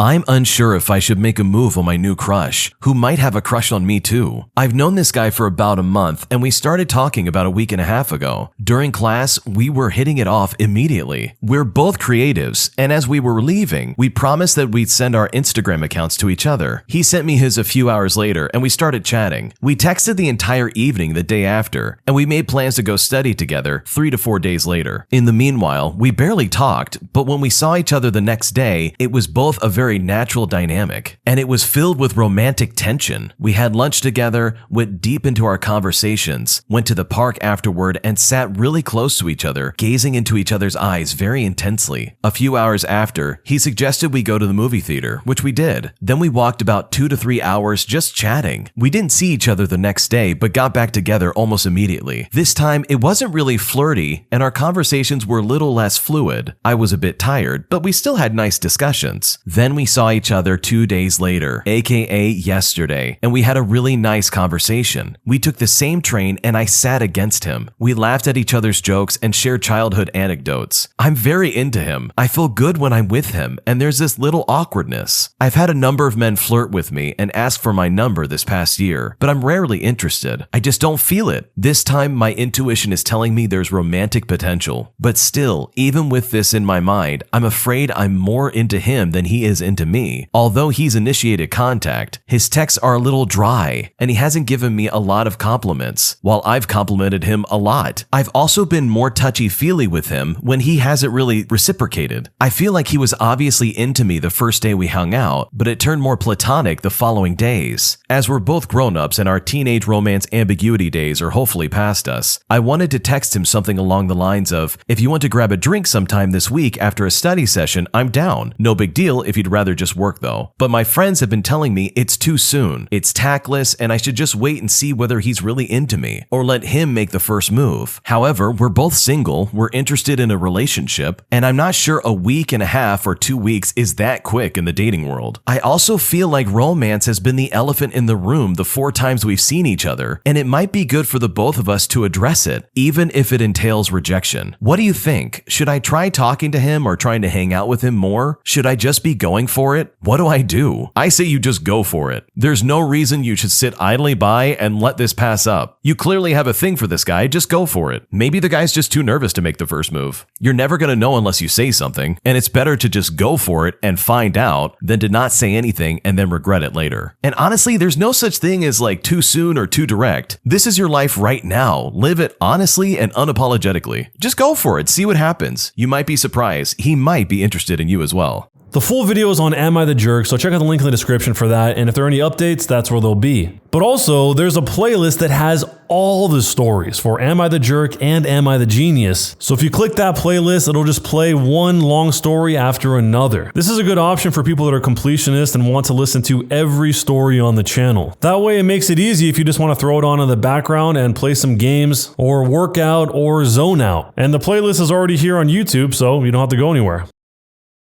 I'm unsure if I should make a move on my new crush, who might have a crush on me too. I've known this guy for about a month and we started talking about a week and a half ago. During class, we were hitting it off immediately. We're both creatives, and as we were leaving, we promised that we'd send our Instagram accounts to each other. He sent me his a few hours later and we started chatting. We texted the entire evening the day after, and we made plans to go study together 3 to 4 days later. In the meanwhile, we barely talked, but when we saw each other the next day, it was both a very natural dynamic, and it was filled with romantic tension. We had lunch together, went deep into our conversations, went to the park afterward, and sat really close to each other, gazing into each other's eyes very intensely. A few hours after, he suggested we go to the movie theater, which we did. Then we walked about 2 to 3 hours just chatting. We didn't see each other the next day, but got back together almost immediately. This time, it wasn't really flirty, and our conversations were a little less fluid. I was a bit tired, but we still had nice discussions. Then we saw each other 2 days later, aka yesterday, and we had a really nice conversation. We took the same train and I sat against him. We laughed at each other's jokes and shared childhood anecdotes. I'm very into him. I feel good when I'm with him, and there's this little awkwardness. I've had a number of men flirt with me and ask for my number this past year, but I'm rarely interested. I just don't feel it. This time, my intuition is telling me there's romantic potential. But still, even with this in my mind, I'm afraid I'm more into him than he is into me. Although he's initiated contact, his texts are a little dry, and he hasn't given me a lot of compliments, while I've complimented him a lot. I've also been more touchy-feely with him when he hasn't really reciprocated. I feel like he was obviously into me the first day we hung out, but it turned more platonic the following days. As we're both grown-ups and our teenage romance ambiguity days are hopefully past us, I wanted to text him something along the lines of, "If you want to grab a drink sometime this week after a study session, I'm down. No big deal if you'd rather just work though." But my friends have been telling me it's too soon, it's tactless, and I should just wait and see whether he's really into me, or let him make the first move. However, we're both single, we're interested in a relationship, and I'm not sure a week and a half or 2 weeks is that quick in the dating world. I also feel like romance has been the elephant in the room the 4 times we've seen each other, and it might be good for the both of us to address it, even if it entails rejection. What do you think? Should I try talking to him or trying to hang out with him more? Should I just be going for it? What do I do? I say you just go for it. There's no reason you should sit idly by and let this pass up. You clearly have a thing for this guy, just go for it. Maybe the guy's just too nervous to make the first move. You're never gonna know unless you say something, and it's better to just go for it and find out than to not say anything and then regret it later. And honestly, there's no such thing as like too soon or too direct. This is your life right now. Live it honestly and unapologetically. Just go for it, see what happens. You might be surprised. He might be interested in you as well. The full video is on Am I the Jerk, so check out the link in the description for that, and if there are any updates, that's where they'll be. But also, there's a playlist that has all the stories for Am I the Jerk and Am I the Genius, so if you click that playlist, it'll just play one long story after another. This is a good option for people that are completionists and want to listen to every story on the channel. That way it makes it easy if you just want to throw it on in the background and play some games, or work out, or zone out. And the playlist is already here on YouTube, so you don't have to go anywhere.